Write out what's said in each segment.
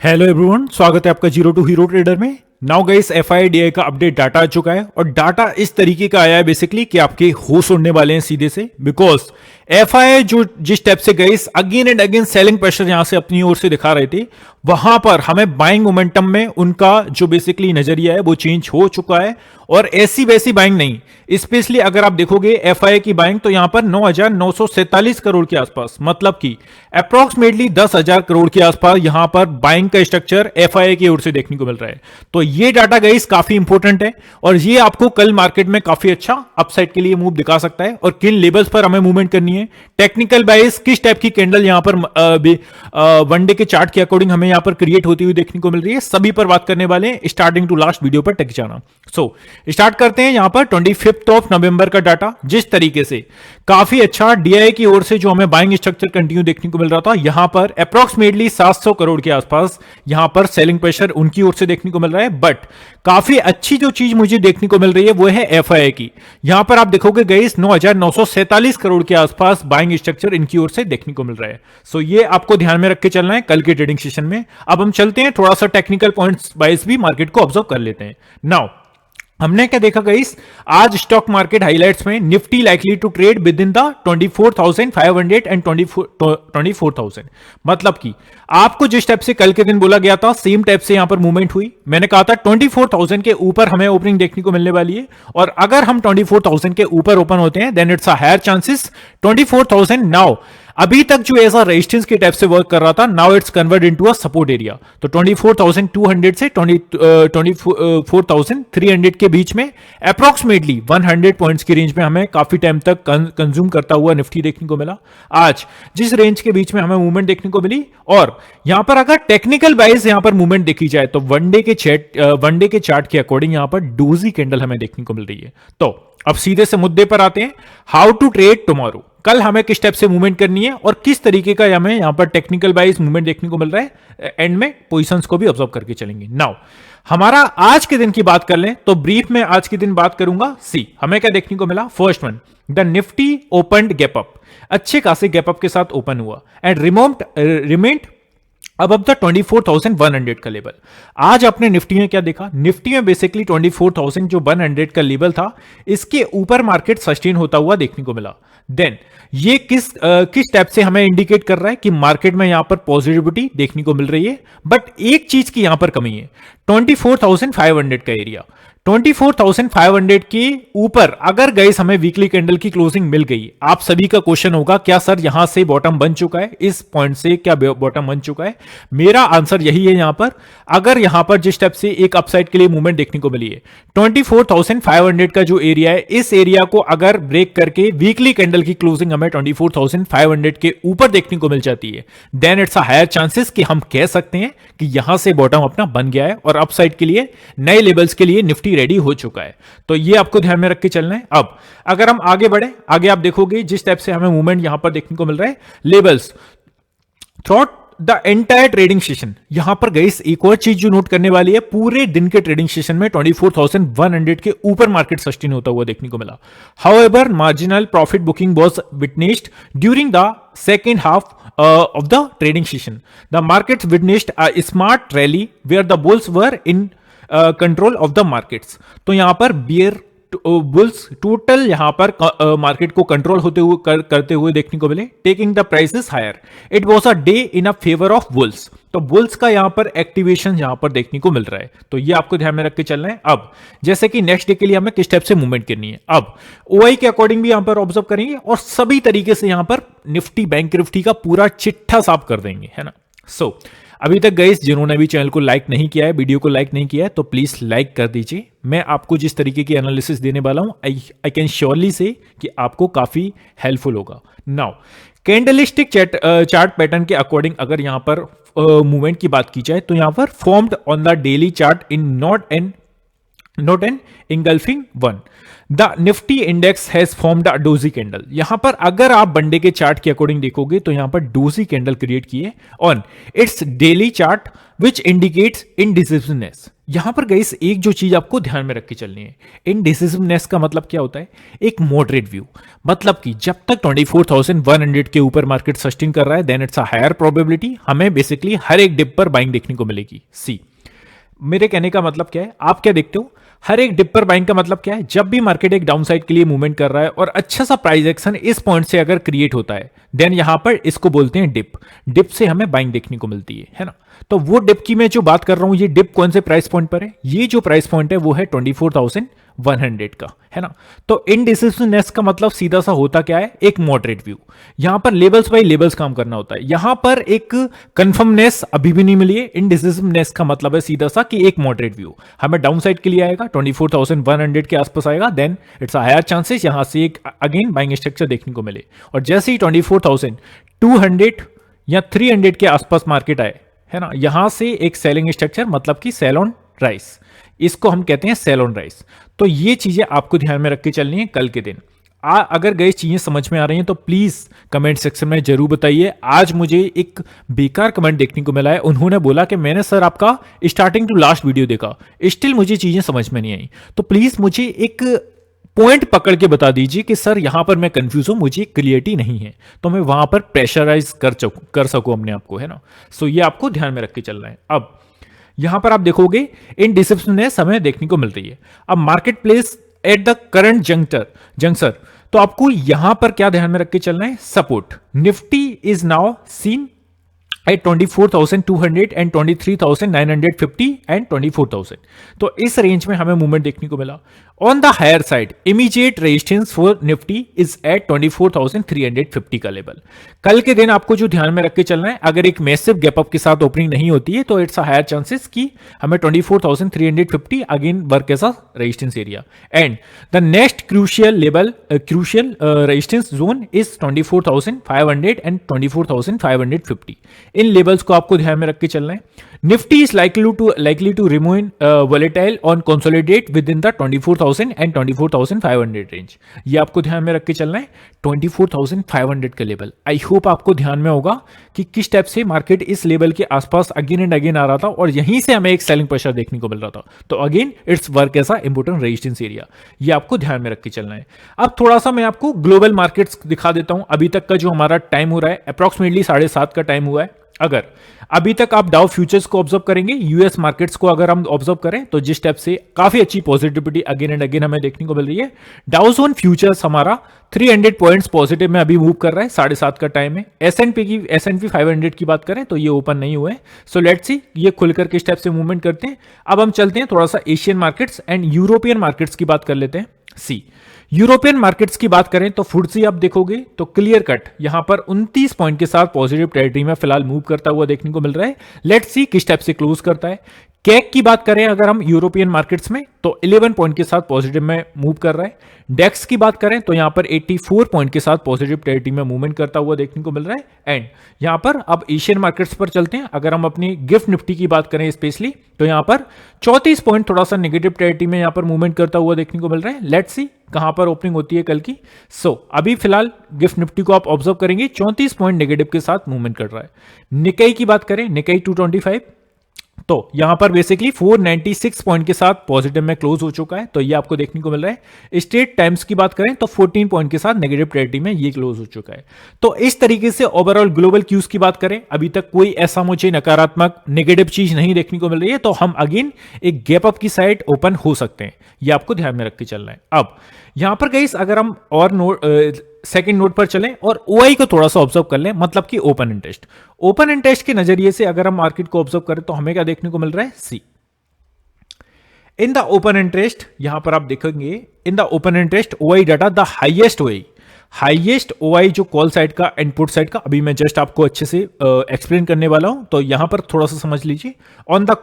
Hello everyone, स्वागत है आपका जीरो टू हीरो ट्रेडर में। नाउ गाइस, एफआईडीआई का अपडेट डाटा आ चुका है और डाटा इस तरीके का आया है बेसिकली कि आपके होश उड़ने वाले हैं सीधे से। बिकॉज एफआई जो जिस टाइप से guys again and again selling pressure यहां से अपनी ओर से दिखा रहे थे, वहां पर हमें बाइंग मोमेंटम में उनका जो बेसिकली नजरिया है वो चेंज हो चुका है। और ऐसी वैसी बाइंग नहीं, स्पेशली अगर आप देखोगे एफआई की बाइंग तो यहां पर 9,947 करोड़ के आसपास, मतलब कि अप्रोक्सीमेटली 10,000 करोड़ के आसपास यहां पर बाइंग का स्ट्रक्चर एफआई की ओर से देखने को मिल रहा है। तो ये डाटा गाइस काफी इंपॉर्टेंट है और ये आपको कल मार्केट में काफी अच्छा अपसाइड के लिए मूव दिखा सकता है। और किन लेवल्स पर हमें मूवमेंट करनी है, टेक्निकल बाइस किस टाइप की कैंडल यहां पर वनडे के चार्ट के अकॉर्डिंग हमें यहां पर क्रिएट होती हुई देखने को मिल रही है, सभी पर बात करने वाले हैं स्टार्टिंग टू लास्ट वीडियो पर टेक जाना। सो स्टार्ट करते हैं यहां पर 25 नवंबर का डाटा। जिस तरीके से काफी अच्छा डीआई की ओर से जो हमें बाइंग स्ट्रक्चर कंटिन्यू देखने को मिल रहा था, यहां पर अप्रोक्सीमेटली 700 करोड़ के आसपास यहां पर सेलिंग प्रेशर उनकी ओर से देखने को मिल रहा है। बट काफी अच्छी जो चीज मुझे देखने को मिल रही है वो है एफआई की। यहां पर आप देखोगे गाइस 9,947 करोड़ के आसपास बाइंग स्ट्रक्चर इनकी ओर से देखने को मिल रहा है। सो ये आपको ध्यान में रख के चलना है कल के ट्रेडिंग सेशन में। अब हम चलते हैं थोड़ा सा टेक्निकल पॉइंट्स वाइज भी मार्केट को ऑब्जर्व कर लेते हैं। नाउ हमने क्या देखा गाइस, आज स्टॉक मार्केट हाइलाइट्स में Nifty likely to trade within the 24,500 and 24,000, मतलब कि आपको जिस टाइप से कल के दिन बोला गया था सेम टाइप से यहां पर मूवमेंट हुई। मैंने कहा था 24,000 के ऊपर हमें ओपनिंग देखने को मिलने वाली है और अगर हम 24,000 के ऊपर ओपन होते हैं then it's a higher chances 24,000 now अभी तक जो ऐसा रेजिस्टेंस के टाइप से वर्क कर रहा था, now it's convert into a support area. तो 24,200 से 24,300 के बीच में अप्रोक्सीमेटली 100 पॉइंट्स की रेंज में हमें काफी टाइम तक कंज्यूम करता हुआ निफ्टी देखने को मिला। आज जिस रेंज के बीच में हमें मूवमेंट देखने को मिली, और यहां पर अगर टेक्निकल वाइज यहां पर मूवमेंट देखी जाए तो वनडे के चार्ट के अकॉर्डिंग यहां पर डोजी कैंडल हमें देखने को मिल रही है। तो अब सीधे से मुद्दे पर आते हैं, हाउ टू ट्रेड टुमारो। कल हमें किस टाइप से मूवमेंट करनी है और किस तरीके का हमें यहां पर टेक्निकल वाइज मूवमेंट देखने को मिल रहा है, एंड में पोजीशंस को भी ऑब्जर्व करके चलेंगे। नाउ हमारा आज के दिन की बात कर लें तो ब्रीफ में आज के दिन बात करूंगा। सी हमें क्या देखने को मिला, first one, the Nifty opened gap up, अच्छे खासे गैप अप के साथ ओपन हुआ एंड रिमेंड अब द 24,100 का लेवल। आज आपने निफ्टी में क्या देखा, निफ्टी में बेसिकली 24,000 जो 100 का लेवल था इसके ऊपर मार्केट सस्टेन होता हुआ देखने को मिला। देन ये किस टाइप से हमें इंडिकेट कर रहा है कि मार्केट में यहां पर पॉजिटिविटी देखने को मिल रही है। बट एक चीज की यहां पर कमी है, 24,500 का एरिया। 24,500 के ऊपर अगर गाइस हमें वीकली कैंडल की क्लोजिंग मिल गई, आप सभी का क्वेश्चन होगा क्या सर यहां से बॉटम बन चुका है, इस पॉइंट से क्या बॉटम बन चुका है। मेरा आंसर यही है, यहां पर अगर यहां पर जिस टाइप से एक अपसाइड के लिए मूवमेंट देखने को मिली है, 24,500 का जो एरिया है, इस एरिया को अगर ब्रेक करके वीकली कैंडल की क्लोजिंग हमें 24,500 के ऊपर देखने को मिल जाती है, then it's a higher chances कि हम कह सकते हैं कि यहां से बॉटम अपना बन गया है और अपसाइड के लिए नए लेवल्स के लिए निफ्टी रेडी हो चुका है। तो ये आपको ध्यान में रख के चलना है। अब अगर हम आगे बढ़े, आगे आप देखोगे जिस टाइप से हमें मूवमेंट यहां पर देखने को मिल रहा है, levels throughout the entire trading session. यहां पर गाइस एक और चीज जो नोट करने वाली है, पूरे दिन के ट्रेडिंग सेशन में 24,100 के ऊपर मार्केट सस्टेन होता हुआ देखने को मिला। However marginal profit booking was witnessed during the second half of the trading session. The markets witnessed a smart rally where the bulls were in control of the markets. तो यहां पर beer bulls total यहां पर market को control होते हुए करते हुए देखने को मिले, taking the prices higher. It was a day in a favour of bulls. तो बुल्स का यहां पर एक्टिवेशन यहां पर देखने को मिल रहा है, तो ये आपको ध्यान में रख के चलना है। अब जैसे कि नेक्स्ट डे के लिए हमें किस टाइप से मूवमेंट करनी है, अब ओआई के अकॉर्डिंग भी यहां पर ऑब्जर्व करेंगे और सभी तरीके से यहां पर निफ्टी बैंक निफ्टी का पूरा चिट्ठा साफ कर देंगे, है ना। सो अभी तक गाइस जिन्होंने भी चैनल को लाइक नहीं किया है, वीडियो को लाइक नहीं किया है, तो प्लीज लाइक कर दीजिए। मैं आपको जिस तरीके की एनालिसिस देने वाला हूं, आई कैन श्योरली से कि आपको काफी हेल्पफुल होगा। नाउ कैंडलिस्टिक चार्ट पैटर्न के अकॉर्डिंग अगर यहां पर मूवमेंट की बात की जाए तो यहां पर formed on the daily chart in not an engulfing one, the Nifty index has formed a doji candle. यहां पर अगर आप वनडे के चार्ट के अकॉर्डिंग देखोगे तो यहां पर डोजी कैंडल क्रिएट किए on its daily chart which indicates indecisiveness. यहां पर गाइस एक जो चीज आपको ध्यान में रख के चलनी है, इनडिसिसिवनेस का मतलब क्या होता है, एक मॉडरेट व्यू। मतलब कि जब तक 24,100 के ऊपर मार्केट सस्टेन कर रहा है, then it's a higher probability हमें बेसिकली हर एक डिप पर बाइंग देखने को मिलेगी। सी, मेरे कहने का मतलब क्या है, आप क्या देखते हो, हर एक डिप पर बाइंग का मतलब क्या है, जब भी मार्केट एक डाउनसाइड के लिए मूवमेंट कर रहा है और अच्छा सा प्राइस एक्शन इस पॉइंट से अगर क्रिएट होता है, देन यहां पर इसको बोलते हैं डिप। डिप से हमें बाइंग देखने को मिलती है ना। तो वो डिप की मैं जो बात कर रहा हूं, ये डिप कौन से प्राइस पॉइंट पर है, ये जो प्राइस पॉइंट है वो है 24,100 का, है ना। तो इनडिसिसिवनेस का मतलब सीधा सा होता क्या है, एक मॉडरेट व्यू। यहां पर लेवल्स बाय लेवल्स काम करना होता है, यहां पर एक कंफर्मनेस अभी भी नहीं मिली है। इनडिसिसिवनेस का मतलब है सीधा सा कि एक मॉडरेट व्यू हमें डाउन साइड के लिए आएगा, 24,100 के आसपास आएगा, then it's a higher chances यहां से एक अगेन बाइंग स्ट्रक्चर देखने को मिले। और जैसे ही 24,200 या 300 के आसपास मार्केट आए, है ना, यहां से एक सेलिंग स्ट्रक्चर, मतलब कि सेल ऑन राइस, इसको हम कहते हैं सेल ऑन राइस। तो ये चीजें आपको ध्यान में रख के चलनी है कल के दिन। अगर गई चीजें समझ में आ रही हैं तो प्लीज कमेंट सेक्शन में जरूर बताइए। आज मुझे एक बेकार कमेंट देखने को मिला है, उन्होंने बोला कि मैंने सर आपका स्टार्टिंग टू लास्ट वीडियो देखा, स्टिल मुझे चीजें समझ में नहीं आई। तो प्लीज मुझे एक पॉइंट पकड़ के बता दीजिए कि सर यहां पर मैं कंफ्यूज हूं, मुझे क्लियरिटी नहीं है, तो मैं वहां पर प्रेशराइज कर सकूं अपने आप को, है ना। सो ये आपको ध्यान में रख के चलना है। अब यहां पर आप देखोगे इनडिसिप्लिननेस हमें देखने को मिल रही है। अब market place at the current junction, तो आपको यहां पर क्या ध्यान में रख के चलना है, support. Nifty is now seen at 24,200 and 23,950 and 24,000। तो इस रेंज में हमें मूवमेंट देखने को मिला। On the higher side immediate resistance for Nifty is at 24,350 का लेवल। कल के दिन आपको जो ध्यान में रख के चलना है, अगर एक मैसिव गैप अप के साथ ओपनिंग नहीं होती है तो इट्स अ हायर चांसेस कि हमें 24,350 again work as a resistance area. And the next crucial level, crucial resistance zone is 24,500 and 24,550। इन लेवल्स को आपको ध्यान में रख के चलना है। Nifty is likely to remain volatile on consolidate within the 24,000 and 24,500 range. ये आपको ध्यान में रख के चलना है 24,500 का लेवल। आई होप आपको ध्यान में होगा कि किस टाइप से मार्केट इस लेवल के आसपास अगेन एंड अगेन आ रहा था और यहीं से हमें एक सेलिंग प्रेशर देखने को मिल रहा था। तो again it's work as a important resistance area, ये आपको ध्यान में रख के चलना है। अब थोड़ा सा मैं आपको ग्लोबल मार्केट्स दिखा देता हूं। अभी तक का जो हमारा टाइम हो रहा है अप्रॉक्सीमेटली 7:30 का टाइम हुआ है। अगर अभी तक आप डाउ फ्यूचर्स को ऑब्जर्व करेंगे, यूएस मार्केट्स को अगर हम ऑब्जर्व करें, तो जिस टाइप से काफी अच्छी पॉजिटिविटी अगेन एंड अगेन हमें देखने को मिल रही है। डाउ जोन फ्यूचर्स हमारा 300 पॉइंट्स पॉजिटिव में अभी मूव कर रहा है, 7:30 का टाइम है। एसएनपी 500 की बात करें तो ये ओपन नहीं हुए, सो लेट्स सी ये खुलकर किस टाइप से मूवमेंट करते हैं। अब हम चलते हैं थोड़ा सा Asian markets and European markets की बात कर लेते हैं। सी, यूरोपियन मार्केट्स की बात करें तो फुट्सी आप देखोगे तो क्लियर कट यहां पर 29 पॉइंट के साथ पॉजिटिव टेरिटरी में फिलहाल मूव करता हुआ देखने को मिल रहा है। लेट्स सी किस टाइप से क्लोज करता है। कैक की बात करें अगर हम यूरोपियन मार्केट्स में तो 11 पॉइंट के साथ पॉजिटिव में मूव कर रहा है। डेक्स की बात करें तो यहां पर 84 पॉइंट के साथ पॉजिटिव टेरिटरी में मूवमेंट करता हुआ देखने को मिल रहा है। एंड यहां पर अब एशियन मार्केट्स पर चलते हैं। अगर हम अपनी गिफ्ट निफ्टी की बात करें स्पेशली तो यहां पर 34 पॉइंट थोड़ा सा नेगेटिव टेरिटरी में यहां पर मूवमेंट करता हुआ देखने को मिल रहा है। लेट्स सी कहां पर ओपनिंग होती है कल की। सो अभी फिलहाल गिफ्ट निफ्टी को आप ऑब्जर्व करेंगे 34 पॉइंट नेगेटिव के साथ मूवमेंट कर रहा है। निकाई की बात करें, निकाई 225 तो यहां पर बेसिकली 496 पॉइंट के साथ पॉजिटिव में क्लोज हो चुका है, तो ये आपको देखने को मिल रहा है। स्ट्रेट टाइम्स की बात करें तो 14 पॉइंट के साथ नेगेटिव टेरिटरी में ये क्लोज हो चुका है। तो इस तरीके से ओवरऑल ग्लोबल क्यूज की बात करें, अभी तक कोई ऐसा मुझे नकारात्मक नेगेटिव चीज नहीं देखने को मिल रही है, तो हम अगेन एक गैप अप की साइड ओपन हो सकते हैं, ये आपको ध्यान में रख के चलना है। अब यहां पर गाइस अगर हम और सेकंड नोट पर चलें और ओआई को थोड़ा सा ऑब्जर्व कर लें, मतलब कि ओपन इंटरेस्ट। ओपन इंटरेस्ट के नजरिए से अगर हम मार्केट को ऑब्जर्व करें तो हमें क्या देखने को मिल रहा है, सी इन द ओपन इंटरेस्ट। यहां पर आप देखेंगे in the open interest OI data the highest OI जो कॉल साइड का इनपुट साइड का, अभी मैं जस्ट आपको अच्छे से एक्सप्लेन करने वाला हूं, तो यहां पर थोड़ा सा समझ लीजिए। ऑन द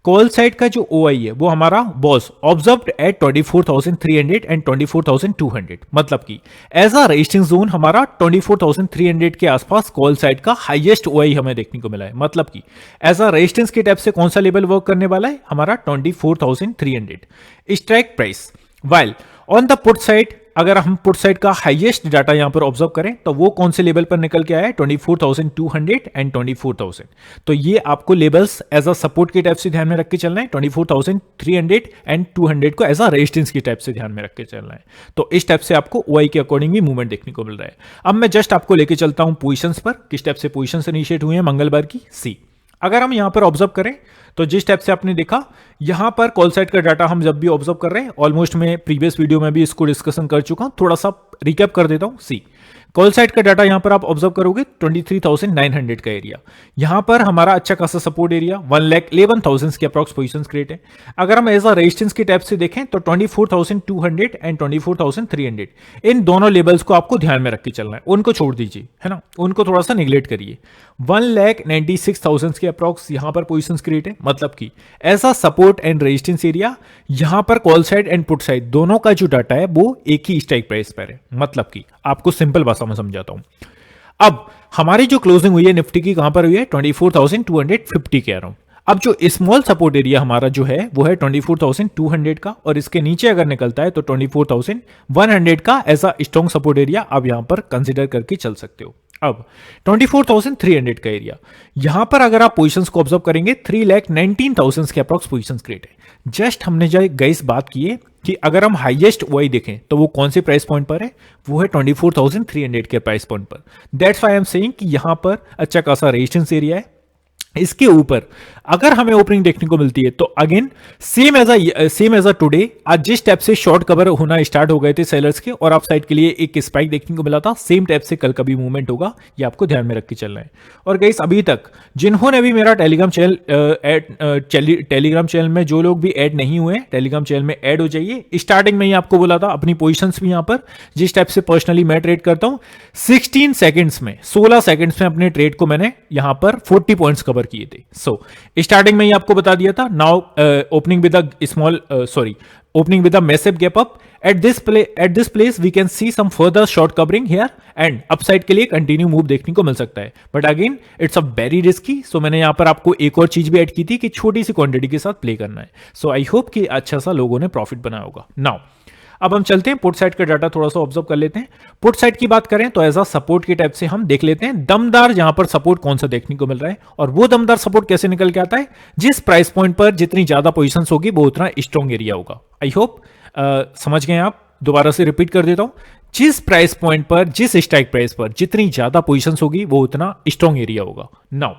कॉल साइड का जो ओआई है वो हमारा बॉस ऑब्जर्व्ड एट 24,300 एंड 24,200, मतलब कि एज अ रेजिस्टेंस जोन हमारा 24,300 के आसपास कॉल साइड का हाईएस्ट ओआई हमें देखने को मिला है। मतलब कि एज अ रेजिस्टेंस के टाइप से कौन सा लेवल वर्क करने वाला है, हमारा 24,300 strike price. While on the put side अगर हम पुट साइड का हाईएस्ट डाटा यहां पर ऑब्जर्व करें तो वो कौन से लेवल पर निकल के आया है, 24,200 एंड 24,000। तो ये आपको लेवल्स एज अ सपोर्ट के टाइप से ध्यान में रख के चलना है, 24,300 एंड 200 को एज अ रेजिस्टेंस की टाइप से ध्यान में रख के चलना है। तो इस टाइप से आपको ओआई के अकॉर्डिंग भी मूवमेंट देखने को मिल रहा है। अब मैं जस्ट आपको लेके चलता हूं पोजीशंस पर, किस टाइप से पोजीशंस इनिशिएट हुए हैं मंगलवार की। सी अगर हम यहां पर ऑब्जर्व करें तो जिस टाइप से आपने देखा यहां पर कॉल साइड का डाटा हम जब भी ऑब्जर्व कर रहे हैं, ऑलमोस्ट मैं प्रीवियस वीडियो में भी इसको डिस्कशन कर चुका हूं, थोड़ा सा रिकैप कर देता हूं। सी कॉल साइड का डाटा यहां पर आप ऑब्जर्व करोगे 23,900 का एरिया, यहां पर हमारा अच्छा खासा सपोर्ट एरिया 1,11,000 के अप्रॉक्स पोजीशंस क्रिएट है। अगर हम एज अ रेजिस्टेंस के टाइप से देखें तो 24,200 एंड 24,300 इन दोनों लेवल्स को आपको ध्यान में रख के चलना है, उनको छोड़ दीजिए, है ना, उनको थोड़ा सा निगलेक्ट करिए। 1,96,000 के अप्रॉक्स यहां पर पोजीशंस क्रिएट है, मतलब कि as a support and resistance area यहां पर call side and put side दोनों का जो डाटा है वो एक ही स्ट्राइक प्राइस पर है। मतलब कि आपको सिंपल भाषा में समझाता हूं, अब हमारी जो क्लोजिंग हुई है निफ्टी की कहां पर हुई है, 24,250 के अराउंड। अब जो स्मॉल सपोर्ट एरिया हमारा जो है वो है 24,200 का, और इसके नीचे अगर निकलता है तो 24,100 का as a strong support area आप यहां पर कंसिडर करके चल सकते हो। अब 24,300 का एरिया, यहां पर अगर आप पोजीशंस को ऑब्जर्व करेंगे 3,19,000 के अप्रॉक्स पोजीशंस क्रिएट है। जस्ट हमने जो गाइस बात की है कि अगर हम हाईएस्ट ओआई देखें तो वो कौन से प्राइस पॉइंट पर है, वो है 24,300 के प्राइस पॉइंट पर। That's why I am saying कि यहां पर अच्छा खासा रेजिस्टेंस एरिया है। इसके ऊपर अगर हमें ओपनिंग देखने को मिलती है तो again same as a today आज जिस टाइप से शॉर्ट कवर होना स्टार्ट हो गए थे सेलर्स के और अप साइड के लिए एक स्पाइक देखने को मिला था, सेम टाइप से कल का भी मूवमेंट होगा, ये आपको ध्यान में रख के चलना है। और गाइस अभी तक जिन्होंने भी मेरा टेलीग्राम चैनल में जो लोग भी ऐड नहीं हुए टेलीग्राम चैनल में ऐड हो जाइए। स्टार्टिंग में ही आपको बोला था अपनी पोजीशंस भी यहां पर जिस टाइप से पर्सनली मैं ट्रेड करता हूं 16 सेकंड्स में 16 सेकंड्स में अपने ट्रेड को मैंने यहां पर 40 पॉइंट्स कवर किए थे। सो स्टार्टिंग में ही आपको बता दिया था, now opening with a massive gap up at this place we can see some further short covering here and upside के लिए कंटिन्यू मूव देखने को मिल सकता है, but again it's a very risky. So मैंने यहां पर आपको एक और चीज भी ऐड की थी कि छोटी सी क्वांटिटी के साथ प्ले करना है। सो आई होप कि अच्छा सा लोगों ने प्रॉफिट बनाया होगा। नाउ अब हम चलते हैं पुट साइड का डाटा थोड़ा सा ऑब्जर्व कर लेते हैं। पुट साइड की बात करें तो एज अ सपोर्ट के टाइप से हम देख लेते हैं दमदार यहां पर सपोर्ट कौन सा देखने को मिल रहा है, और वो दमदार सपोर्ट कैसे निकल के आता है, जिस प्राइस पॉइंट पर जितनी ज्यादा पोजीशंस होगी वो उतना स्ट्रॉन्ग एरिया होगा। आई होप समझ गए आप, दोबारा से रिपीट कर देता हूं, जिस प्राइस पॉइंट पर जिस स्ट्राइक प्राइस पर जितनी ज्यादा पोजीशंस होगी वो उतना स्ट्रॉन्ग एरिया होगा। नाउ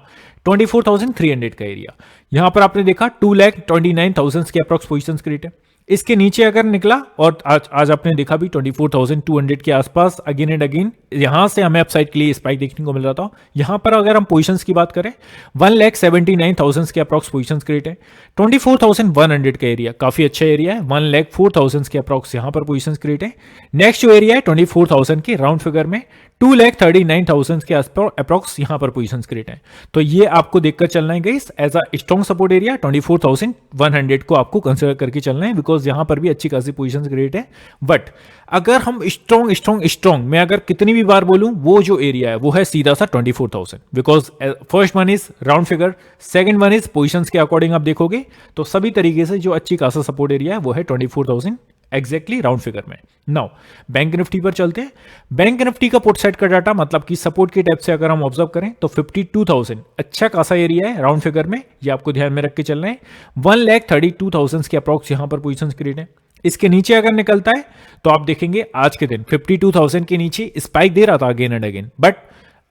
24,300 का एरिया यहां पर आपने देखा 2,29,000 के अप्रॉक्स पोजीशंस क्रिएट है। इसके नीचे अगर निकला और आज आपने देखा भी 24,200 के आसपास अगेन एंड अगेन यहां से हमें अपसाइड के लिए स्पाइक देखने को मिल रहा था। यहां पर अगर हम पोजीशंस की बात करें 1,79,000 के अप्रॉक्स पोजीशंस क्रिएट है। 24,100 का एरिया काफी अच्छा एरिया है, 1,04,000 के अप्रॉक्स यहां पर पोजीशंस क्रिएट है। नेक्स्ट जो एरिया है 24,000 के राउंड फिगर में 2,39,000 के अप्रॉक्स यहां पर पोजीशंस क्रिएट है। तो ये आपको देखकर चलना है guys, as a strong support area 24,100 को आपको कंसीडर करके चलना है, बिकॉज यहां पर भी अच्छी खासी पोजीशंस क्रिएट है। बट अगर हम स्ट्रॉन्ग मैं अगर कितनी भी बार बोलूं वो जो एरिया है वो है सीधा सा 24,000, because first one is round figure, second one is positions के अकॉर्डिंग आप देखोगे तो सभी तरीके से जो अच्छी खासा सपोर्ट एरिया है वो है 24,000 एग्जैक्टली राउंड फिगर में। नाउ बैंक निफ्टी पर चलते हैं। बैंक निफ्टी का पुट साइड का डाटा मतलब कि सपोर्ट के टाइप से अगर हम ऑब्जर्व करें तो 52,000 अच्छा खासा एरिया है राउंड फिगर में, ये आपको ध्यान में रख के चलना है। 1,32,000 के अप्रॉक्स यहां पर पोजीशंस क्रिएट है। इसके नीचे अगर निकलता है तो आप देखेंगे आज के दिन 52,000 के नीचे स्पाइक दे रहा था again and again, but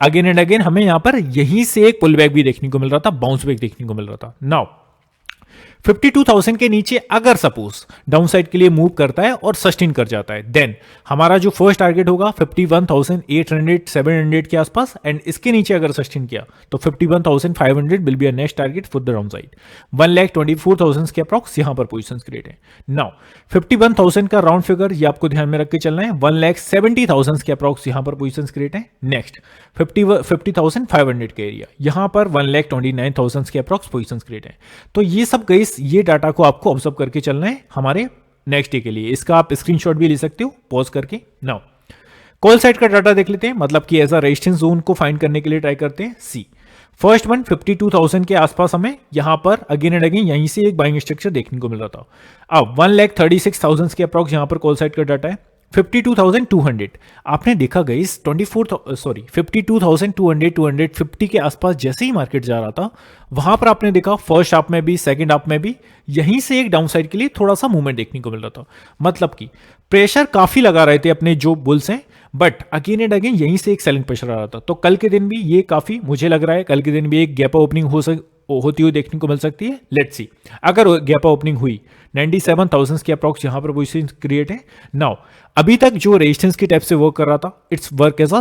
again and again हमें यहां पर यहीं से एक पुल बैक भी देखने को मिल रहा था, बाउंस बैक देखने को मिल रहा था। नाउ 52,000 के नीचे अगर सपोज डाउन साइड के लिए मूव करता है और सस्टेन कर जाता है, देन हमारा जो फर्स्ट टारगेट होगा 51,800 700 के आसपास, एंड इसके नीचे अगर सस्टेन किया तो 51,500 will be a next target for the down side. 1,24,000 के अप्रॉक्स यहां पर पोजीशंस क्रिएट है। नाउ 51,000 का राउंड फिगर ये आपको ध्यान में रख के चलना है। 1,70,000 के अप्रॉक्स यहां पर पोजीशंस क्रिएट है। नेक्स्ट 50,500 के एरिया यहां पर 1,29,000 के अप्रॉक्स पोजीशंस क्रिएट है। तो ये सब गाइस ये डाटा को आपको ऑब्जर्व करके चलना है हमारे नेक्स्ट डे के लिए। इसका आप स्क्रीनशॉट भी ले सकते हो पॉज करके। नाउ कॉल साइड का डाटा देख लेते हैं, मतलब कि एज अ रेजिस्टेंस जोन को फाइंड करने के लिए ट्राई करते हैं। सी फर्स्ट वन 52,000 के आसपास हमें यहां पर अगेन एंड अगेन यहीं से एक बाइंग स्ट्रक्चर देखने को मिल रहा था। अब 1,36,000 के अप्रॉक्स यहां पर कॉल साइड का डाटा है। 52,200 आपने देखा गाइस 52,250 के आसपास जैसे ही मार्केट जा रहा था, वहां पर आपने देखा फर्स्ट हाफ में भी सेकंड हाफ में भी यहीं से एक डाउनसाइड के लिए थोड़ा सा मूवमेंट देखने को मिल रहा था। मतलब कि प्रेशर काफी लगा रहे थे अपने जो बुल्स हैं, बट अगेन एंड अगेन यहीं से एक सेलिंग प्रेशर आ रहा था। तो कल के दिन भी ये काफी मुझे लग रहा है कल के दिन भी एक गैप ओपनिंग होती हुई देखने को मिल सकती है। लेट्स सी, अगर गैप ओपनिंग हुई 97,000 की अप्रॉक्स यहां पर पोजीशन क्रिएट है। नाउ अभी तक जो रेजिस्टेंस की टाइप से वर्क कर रहा था, it's work as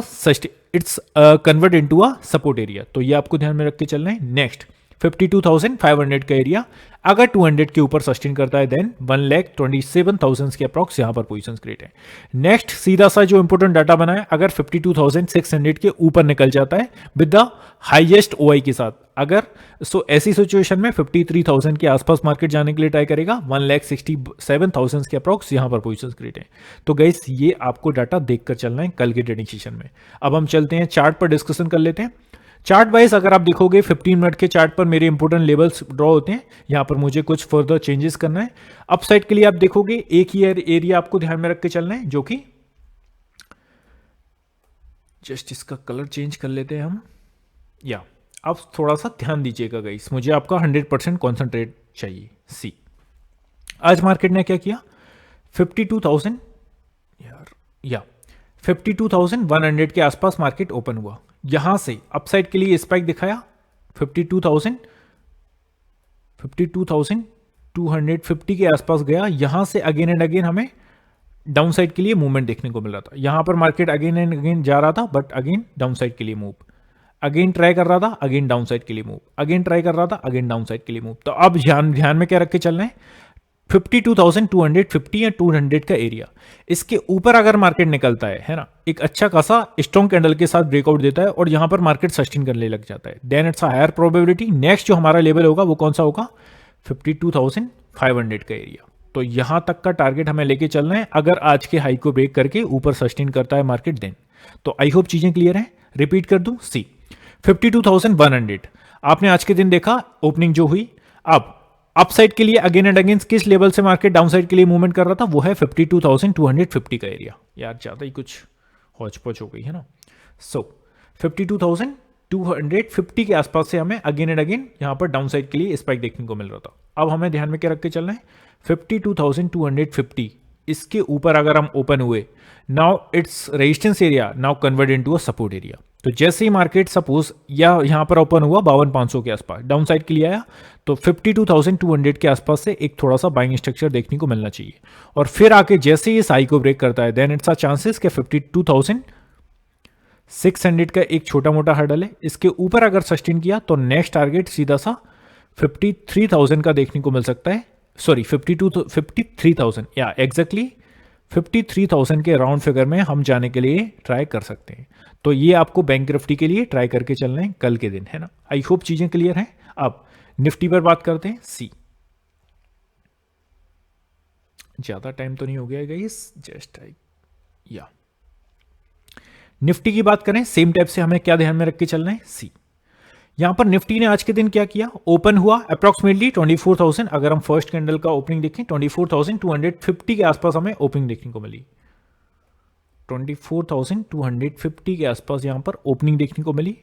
it's convert into a support area. तो ये आपको ध्यान में रख के चलना है। नेक्स्ट 52,500 का एरिया अगर 200 के ऊपर सस्टेन करता है देन 1,27,000 के अप्रॉक्स यहां पर पोजीशंस क्रिएट है। नेक्स्ट सीधा सा जो इंपॉर्टेंट डाटा बना है, अगर 52,600 के ऊपर निकल जाता है विद द हाईएस्ट ओआई के साथ, अगर ऐसी सिचुएशन में 53,000 के आसपास मार्केट जाने के लिए ट्राई करेगा। 1,67,000 के अप्रॉक्स यहां पर पोजीशंस क्रिएट है। तो गाइस ये आपको डाटा देखकर चलना है कल के ट्रेडिंग सेशन में। अब हम चलते हैं चार्ट पर डिस्कशन कर लेते हैं। चार्ट वाइज अगर आप देखोगे 15 मिनट के चार्ट पर मेरे इंपोर्टेंट लेवल्स ड्रॉ होते हैं। यहां पर मुझे कुछ फर्दर चेंजेस करना है। अपसाइड के लिए आप देखोगे एक ही एरिया आपको ध्यान में रख के चलना है, जो कि जस्ट इसका कलर चेंज कर लेते हैं हम। या आप थोड़ा सा ध्यान दीजिएगा गाइस, मुझे आपका 100% कॉन्सेंट्रेट चाहिए। सी आज मार्केट ने क्या किया, 52,000 या 52,100 के आसपास मार्केट ओपन हुआ। यहां से अपसाइड के लिए स्पाइक दिखाया 52,250 के आसपास गया। यहां से अगेन एंड अगेन हमें डाउन साइड के लिए मूवमेंट देखने को मिल रहा था। यहां पर मार्केट अगेन एंड अगेन जा रहा था, बट अगेन डाउन साइड के लिए मूव, अगेन ट्राई कर रहा था, अगेन डाउन साइड के लिए मूव, अगेन ट्राई कर रहा था, अगेन डाउन साइड के लिए मूव। तो अब ध्यान में क्या रख के चलना है, 52,250 या 200 का एरिया, इसके ऊपर अगर मार्केट निकलता है ना, एक अच्छा खासा स्ट्रॉन्ग कैंडल के साथ ब्रेकआउट देता है और यहां पर मार्केट सस्टेन करने लग जाता है, then it's a higher probability next जो हमारा लेवल होगा वो कौन सा होगा, 52,500 का एरिया। तो यहां तक का टारगेट हमें लेके चलना है। अगर आज के हाई को ब्रेक करके ऊपर सस्टेन करता है मार्केट देन। तो आई होप चीजें क्लियर हैं। रिपीट कर दूं, सी 52,100 आपने आज के दिन देखा ओपनिंग जो हुई। अब अपसाइड के लिए अगेन एंड अगेन किस लेवल से मार्केट डाउनसाइड के लिए मूवमेंट कर रहा था, वो है 52,250 का एरिया। यार ज्यादा ही कुछ हौच पौच हो गई है ना। सो 52,250 के आसपास से हमें अगेन एंड अगेन यहां पर डाउनसाइड के लिए स्पाइक देखने को मिल रहा था। अब हमें ध्यान में क्या रख के चलना है, 52,250 इसके ऊपर अगर हम ओपन हुए, now its resistance area now convert into a support area. तो जैसे ही मार्केट सपोज या यहां पर ओपन हुआ 52,500 के आसपास डाउन साइड के लिए आया, तो 52,200 के आसपास से एक थोड़ा सा बाइंग स्ट्रक्चर देखने को मिलना चाहिए। और फिर आके जैसे ही इस हाई को ब्रेक करता है देन इट्स अ चांसेस कि 52,600 का एक छोटा मोटा हर्डल है, इसके ऊपर अगर सस्टेन किया तो नेक्स्ट टारगेट सीधा सा 53,000 का देखने को मिल सकता है। सॉरी 53,000 या एग्जैक्टली 53,000 के राउंड फिगर में हम जाने के लिए ट्राई कर सकते हैं। तो ये आपको बैंक निफ्टी के लिए ट्राई करके चलना है कल के दिन, है ना। आई होप चीजें क्लियर हैं। अब निफ्टी पर बात करते हैं। सी ज्यादा टाइम तो नहीं हो गया गाइस, जस्ट या निफ्टी की बात करें सेम टाइप से हमें क्या ध्यान में रख के चलना है। सी यहां पर निफ्टी ने आज के दिन क्या किया, ओपन हुआ अप्रॉक्सीमेटली 24,000। अगर हम फर्स्ट कैंडल का ओपनिंग देखें 24,250 के आसपास हमें ओपनिंग देखने को मिली। 24,250 के आसपास यहां पर ओपनिंग देखने को मिली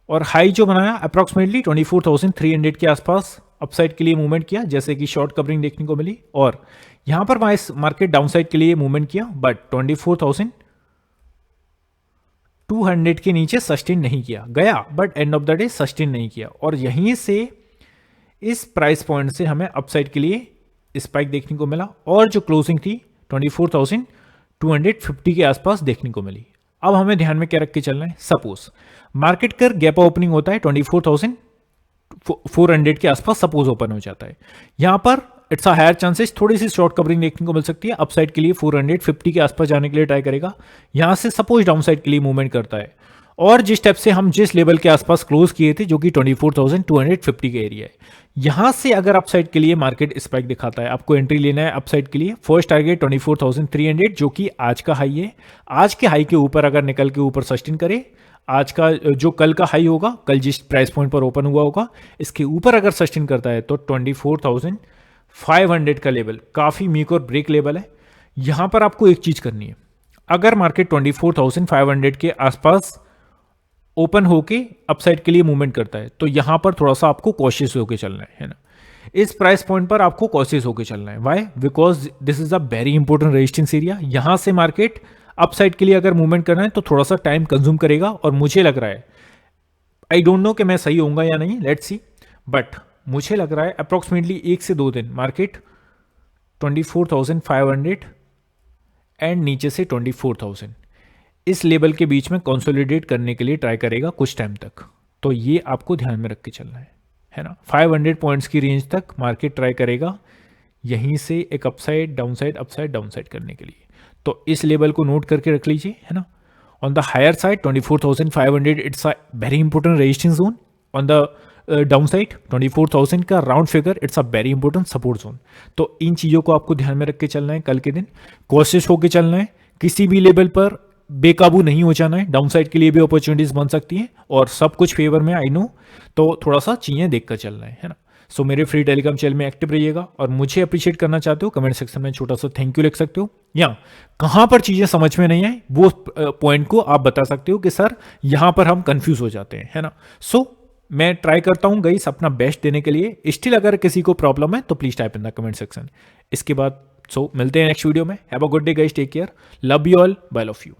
और हाई जो बनाया अप्रॉक्सीमेटली 24,300 के आसपास अपसाइड के लिए मूवमेंट किया, जैसे कि शॉर्ट कवरिंग देखने को मिली। और यहां पर मार्केट डाउनसाइड के लिए मूवमेंट किया, बट 24,200 के नीचे सस्टेन नहीं किया, गया but end of the day sustain नहीं किया। और यहीं से इस प्राइस पॉइंट से हमें अपसाइड के लिए स्पाइक देखने को मिला और जो क्लोजिंग थी 24,250 के आसपास देखने को मिली। अब हमें ध्यान में क्या रख के चलना है, सपोज मार्केट का गैप ओपनिंग होता है 24,400 के आसपास सपोज ओपन हो जाता है, यहां पर इट्स अ हायर चांसेस थोड़ी सी शॉर्ट कवरिंग देखने को मिल सकती है। अपसाइड के लिए 450 के आसपास जाने के लिए ट्राई करेगा, यहां से सपोज डाउनसाइड के लिए मूवमेंट करता है और जिस स्टेप से हम जिस लेवल के आसपास क्लोज किए थे जो कि 24,250 का एरिया है, यहां से अगर अपसाइड के लिए मार्केट स्पाइक दिखाता है, आपको एंट्री लेना है अपसाइड के लिए। फर्स्ट टारगेट 24,300 जो कि आज का हाई है। आज के हाई के ऊपर अगर निकल के ऊपर सस्टेन करे, आज का जो कल का हाई होगा, कल जिस प्राइस पॉइंट पर ओपन हुआ होगा, इसके ऊपर अगर सस्टेन करता है तो 24,500 का लेवल काफी वीक और ब्रेक लेवल है। यहां पर आपको एक चीज करनी है, अगर मार्केट 24,500 के आसपास ओपन होके अपसाइड के लिए मूवमेंट करता है तो यहां पर थोड़ा सा आपको कॉशियस होकर चलना है ना। इस प्राइस पॉइंट पर आपको कॉशियस होकर चलना है। Why? Because this is a very important resistance area. यहां से मार्केट अपसाइड के लिए अगर मूवमेंट करना है तो थोड़ा सा टाइम कंज्यूम करेगा, और मुझे लग रहा है, आई डोंट नो कि मैं सही होऊंगा या नहीं, लेट्स सी, बट मुझे लग रहा है अप्रोक्सीमेटली 1 से 2 दिन मार्केट 24,500 एंड नीचे से 24,000 इस लेवल के बीच में कंसोलिडेट करने के लिए ट्राई करेगा कुछ टाइम तक। तो ये आपको ध्यान में रख के चलना है ना। 500 पॉइंट्स की रेंज तक मार्केट ट्राई करेगा यहीं से एक अपसाइड डाउनसाइड करने के लिए। तो इस लेवल को नोट करके रख लीजिए, है ना। On the higher side 24,500 it's a very important resistance zone. On the downside 24,000 का round figure it's a very important support zone. तो इन चीज़ों को आपको ध्यान में रख के चलना है। कल के दिन कोशिश होकर चलना है, किसी भी लेवल पर बेकाबू नहीं हो जाना है। डाउन साइड के लिए भी अपॉर्चुनिटीज बन सकती हैं और सब कुछ फेवर में, आई नो, तो थोड़ा सा चीज़ें देख कर चलना है ना। सो मेरे फ्री टेलीग्राम चैनल में एक्टिव रहिएगा, और मुझे अप्रिशिएट करना चाहते हो कमेंट सेक्शन में छोटा सा थैंक यू लिख सकते हो, या कहां पर चीजें समझ में नहीं आई वो पॉइंट को आप बता सकते हो कि सर यहां पर हम कंफ्यूज हो जाते हैं, है ना। सो मैं ट्राई करता हूं गाइस अपना बेस्ट देने के लिए। स्टिल अगर किसी को प्रॉब्लम है तो please type in the comment section. इसके बाद मिलते हैं नेक्स्ट वीडियो में। Have a good day guys, take care, love you all, bye love you.